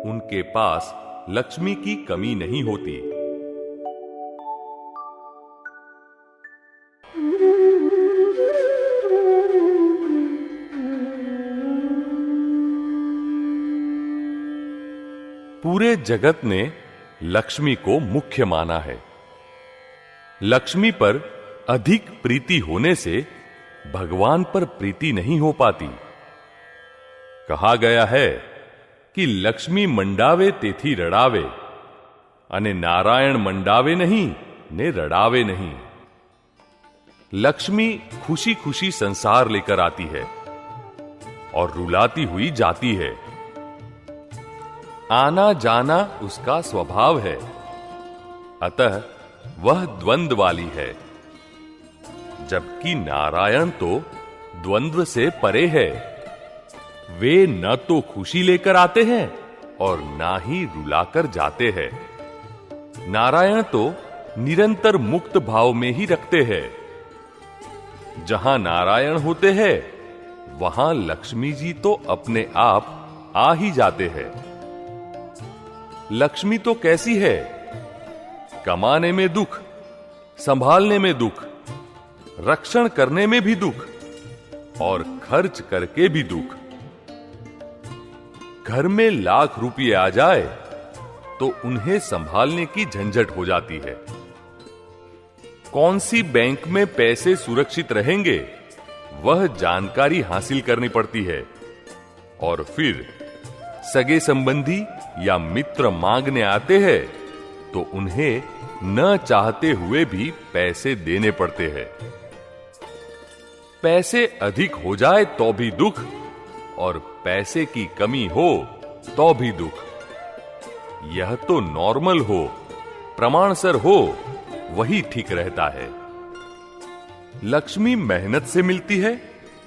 उनके पास लक्ष्मी की कमी नहीं होती। पूरे जगत ने लक्ष्मी को मुख्य माना है। लक्ष्मी पर अधिक प्रीति होने से भगवान पर प्रीति नहीं हो पाती। कहा गया है कि लक्ष्मी मंडावे तेथी रड़ावे, अने नारायण मंडावे नहीं ने रड़ावे नहीं। लक्ष्मी खुशी खुशी संसार लेकर आती है और रुलाती हुई जाती है। आना जाना उसका स्वभाव है, अतः वह द्वंद्व वाली है। जबकि नारायण तो द्वंद्व से परे है। वे न तो खुशी लेकर आते हैं और ना ही रुलाकर जाते हैं। नारायण तो निरंतर मुक्त भाव में ही रखते हैं। जहां नारायण होते हैं वहां लक्ष्मी जी तो अपने आप आ ही जाते हैं। लक्ष्मी तो कैसी है? कमाने में दुख, संभालने में दुख, रक्षण करने में भी दुख और खर्च करके भी दुख। घर में लाख रुपये आ जाए तो उन्हें संभालने की झंझट हो जाती है। कौन सी बैंक में पैसे सुरक्षित रहेंगे वह जानकारी हासिल करनी पड़ती है। और फिर सगे संबंधी या मित्र मांगने आते हैं तो उन्हें न चाहते हुए भी पैसे देने पड़ते हैं। पैसे अधिक हो जाए तो भी दुख और पैसे की कमी हो तो भी दुख। यह तो नॉर्मल हो, प्रमाणसर हो, वही ठीक रहता है। लक्ष्मी मेहनत से मिलती है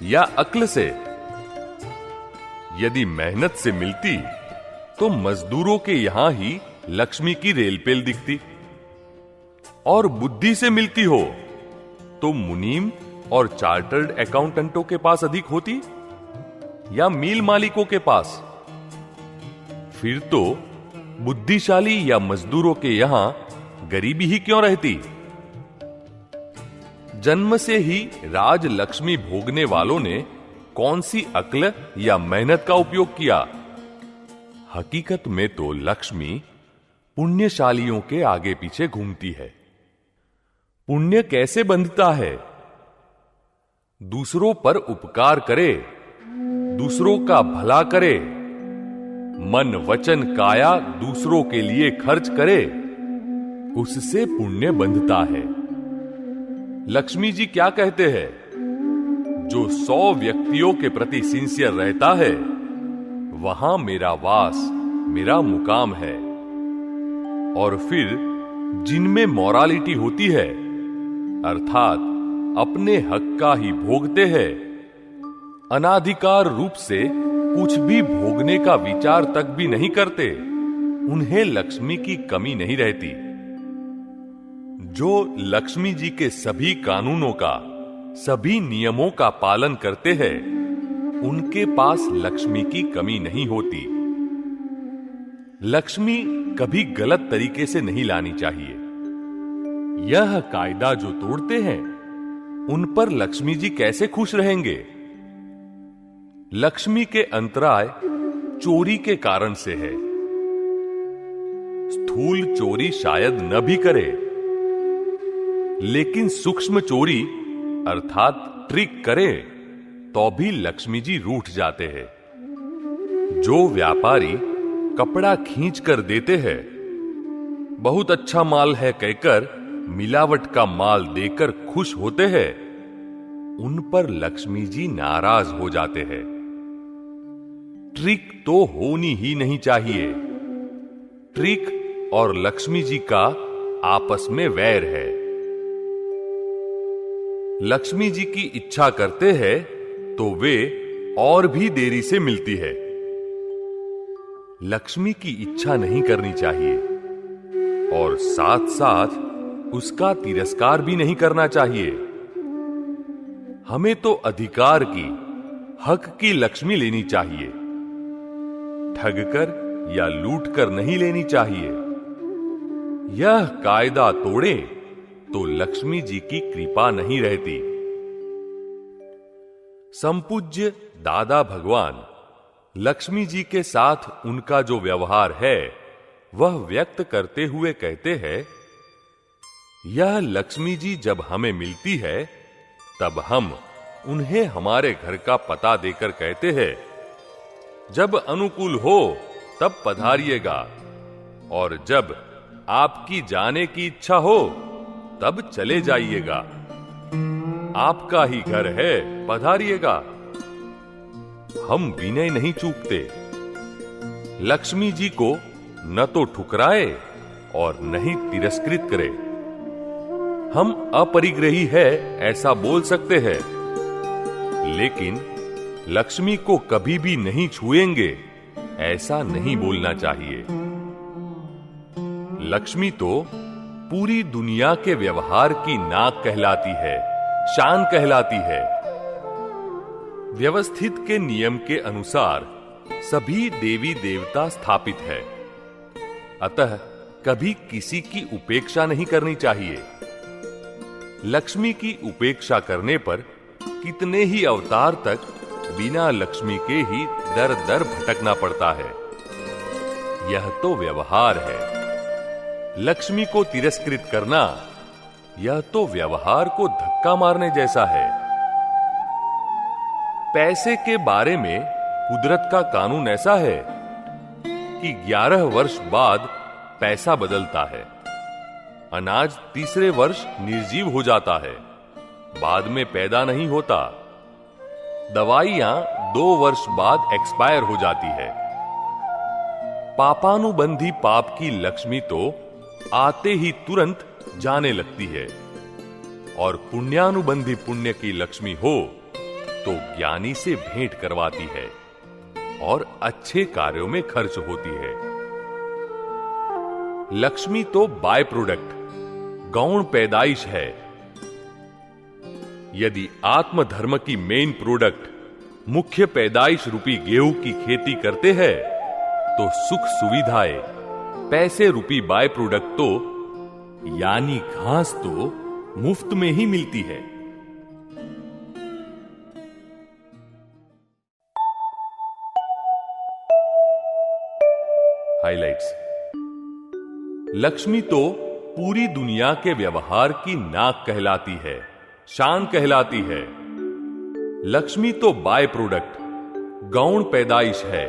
या अक्ल से? यदि मेहनत से मिलती तो मजदूरों के यहां ही लक्ष्मी की रेलपेल दिखती, और बुद्धि से मिलती हो तो मुनीम और चार्टर्ड अकाउंटेंटों के पास अधिक होती या मिल मालिकों के पास? फिर तो बुद्धिशाली या मजदूरों के यहां गरीबी ही क्यों रहती? जन्म से ही राज लक्ष्मी भोगने वालों ने कौन सी अक्ल या मेहनत का उपयोग किया? हकीकत में तो लक्ष्मी पुण्यशालियों के आगे पीछे घूमती है। पुण्य कैसे बंधता है? दूसरों पर उपकार करे, दूसरों का भला करे, मन वचन काया दूसरों के लिए खर्च करे, उससे पुण्य बंधता है। लक्ष्मी जी क्या कहते हैं? जो 100 व्यक्तियों के प्रति सिंसियर रहता है वहां मेरा वास, मेरा मुकाम है। और फिर जिनमें मॉरालिटी होती है, अर्थात अपने हक का ही भोगते हैं, अनाधिकार रूप से कुछ भी भोगने का विचार तक भी नहीं करते, उन्हें लक्ष्मी की कमी नहीं रहती। जो लक्ष्मी जी के सभी कानूनों का, सभी नियमों का पालन करते हैं, उनके पास लक्ष्मी की कमी नहीं होती। लक्ष्मी कभी गलत तरीके से नहीं लानी चाहिए। यह कायदा जो तोड़ते हैं उन पर लक्ष्मी जी कैसे खुश रहेंगे? लक्ष्मी के अंतराय चोरी के कारण से है। स्थूल चोरी शायद न भी करे, लेकिन सूक्ष्म चोरी अर्थात ट्रिक करे तो भी लक्ष्मी जी रूठ जाते हैं। जो व्यापारी कपड़ा खींच कर देते हैं, बहुत अच्छा माल है कहकर मिलावट का माल देकर खुश होते हैं, उन पर लक्ष्मी जी नाराज हो जाते हैं। ट्रिक तो होनी ही नहीं चाहिए। ट्रिक और लक्ष्मी जी का आपस में वैर है। लक्ष्मी जी की इच्छा करते हैं तो वे और भी देरी से मिलती है। लक्ष्मी की इच्छा नहीं करनी चाहिए और साथ साथ उसका तिरस्कार भी नहीं करना चाहिए। हमें तो अधिकार की, हक की लक्ष्मी लेनी चाहिए। ठगकर या लूट कर नहीं लेनी चाहिए। यह कायदा तोड़े तो लक्ष्मी जी की कृपा नहीं रहती। संपूज्य दादा भगवान लक्ष्मी जी के साथ उनका जो व्यवहार है वह व्यक्त करते हुए कहते हैं, यह लक्ष्मी जी जब हमें मिलती है तब हम उन्हें हमारे घर का पता देकर कहते हैं, जब अनुकूल हो तब पधारिएगा, और जब आपकी जाने की इच्छा हो तब चले जाइएगा। आपका ही घर है, पधारिएगा। हम विनय नहीं चूकते। लक्ष्मी जी को न तो ठुकराए और नहीं तिरस्कृत करे। हम अपरिग्रही है ऐसा बोल सकते हैं, लेकिन लक्ष्मी को कभी भी नहीं छुएंगे ऐसा नहीं बोलना चाहिए। लक्ष्मी तो पूरी दुनिया के व्यवहार की नाक कहलाती है, शान कहलाती है। व्यवस्थित के नियम के अनुसार सभी देवी देवता स्थापित है, अतः कभी किसी की उपेक्षा नहीं करनी चाहिए। लक्ष्मी की उपेक्षा करने पर कितने ही अवतार तक बिना लक्ष्मी के ही दर दर भटकना पड़ता है। यह तो व्यवहार है। लक्ष्मी को तिरस्कृत करना यह तो व्यवहार को धक्का मारने जैसा है। पैसे के बारे में कुदरत का कानून ऐसा है कि 11 वर्ष बाद पैसा बदलता है। अनाज तीसरे वर्ष निर्जीव हो जाता है, बाद में पैदा नहीं होता। दवाइयां 2 वर्ष बाद एक्सपायर हो जाती है। पापानुबंधी पाप की लक्ष्मी तो आते ही तुरंत जाने लगती है, और पुण्यानुबंधी पुण्य की लक्ष्मी हो तो ज्ञानी से भेंट करवाती है और अच्छे कार्यों में खर्च होती है। लक्ष्मी तो बाय प्रोडक्ट, गौण पैदाइश है। यदि आत्मधर्म की मेन प्रोडक्ट मुख्य पैदाइश रूपी गेहूं की खेती करते हैं तो सुख सुविधाएं पैसे रूपी बाय प्रोडक्ट तो यानी घास तो मुफ्त में ही मिलती है। हाइलाइट्स। लक्ष्मी तो पूरी दुनिया के व्यवहार की नाक कहलाती है, शान कहलाती है। लक्ष्मी तो बाय प्रोडक्ट, गौण पैदाइश है।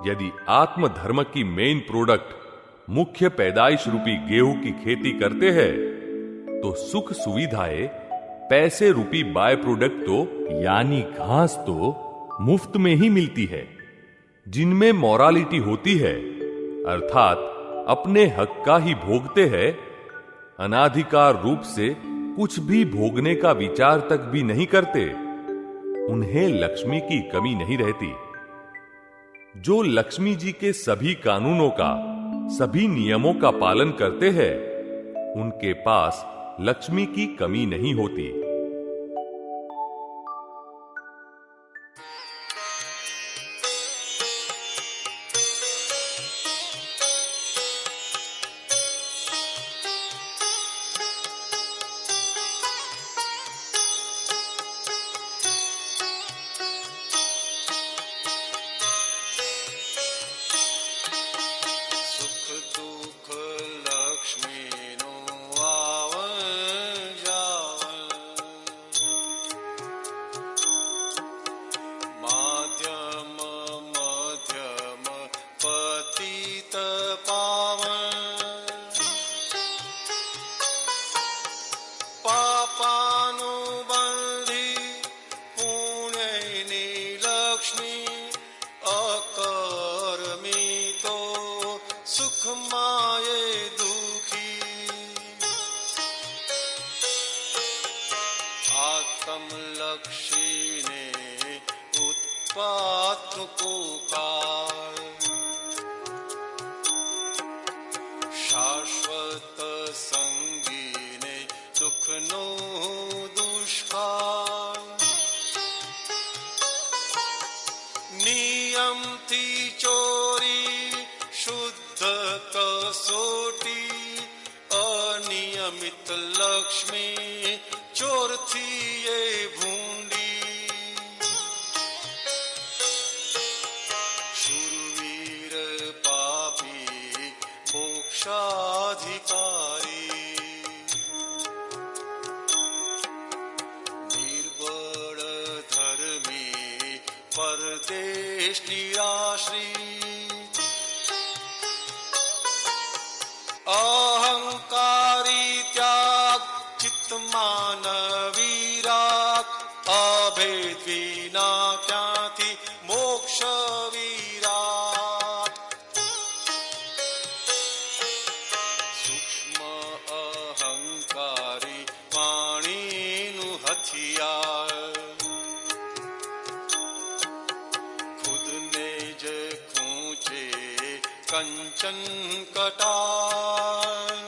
यदि आत्मधर्म की मेन प्रोडक्ट मुख्य पैदाइश रूपी गेहूं की खेती करते हैं तो सुख सुविधाएं पैसे रूपी बाय प्रोडक्ट तो यानी घास तो मुफ्त में ही मिलती है। जिनमें मॉरालिटी होती है, अर्थात अपने हक का ही भोगते हैं, अनाधिकार रूप से कुछ भी भोगने का विचार तक भी नहीं करते, उन्हें लक्ष्मी की कमी नहीं रहती। जो लक्ष्मी जी के सभी कानूनों का, सभी नियमों का पालन करते हैं, उनके पास लक्ष्मी की कमी नहीं होती। नियम थी चोरी कसोटी अनियमित लक्ष्मी चोर थी ये भूंडी। शूरवीर पापी मोक्षाधिकारी, निर्बल धर्मी परदेश निराश्रित, अहंकारी त्याग चित्त मान विराग, अभेद विना क्यांथी मोक्ष विराग। सूक्ष्म अहंकारी वाणीनु हथियार, खुद ने जे खूंचे कंचन कटार।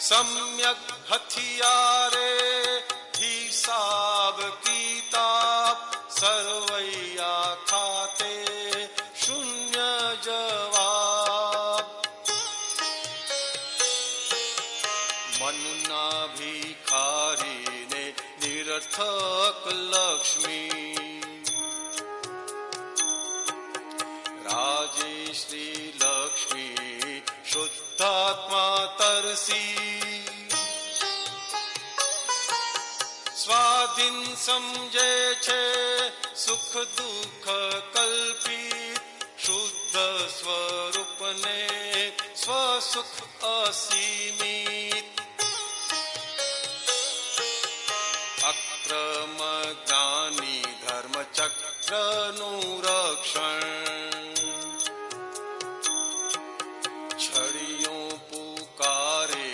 सम्यक हथियारे हिसाब किताब, सरवैया खाते शून्य जवाब। मन ना भिखारी ने निरर्थक लक्ष्मी, राजेश्री लक्ष्मी शुद्धात्मा तरसी। स्वाधीन समझे छे सुख दुख कल्पित, शुद्ध स्वरूप ने स्वसुख असीमित। अक्रम ज्ञानी धर्म चक्र नु रक्षण, छड़ियों पुकारे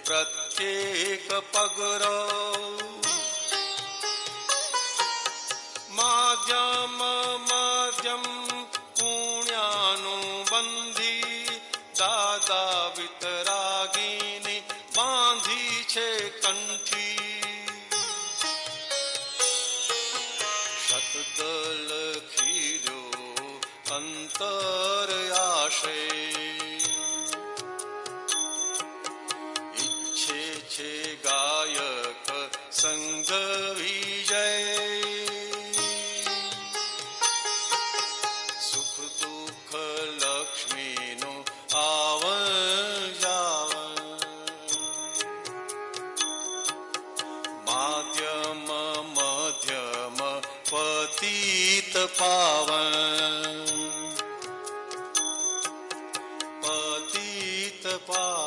प्रत्येक पगरो। माध्यम मध्यम पुण्यानुबंधी, दादा वितरागिनी बांधी छे कंठी। शतदल खील्यो अंतर आशे, इच्छे छे गायक संग विजय। सुख दुख लक्ष्मी नो आवन जावन, माध्यम मध्यम पतित पावन, पतित पावन।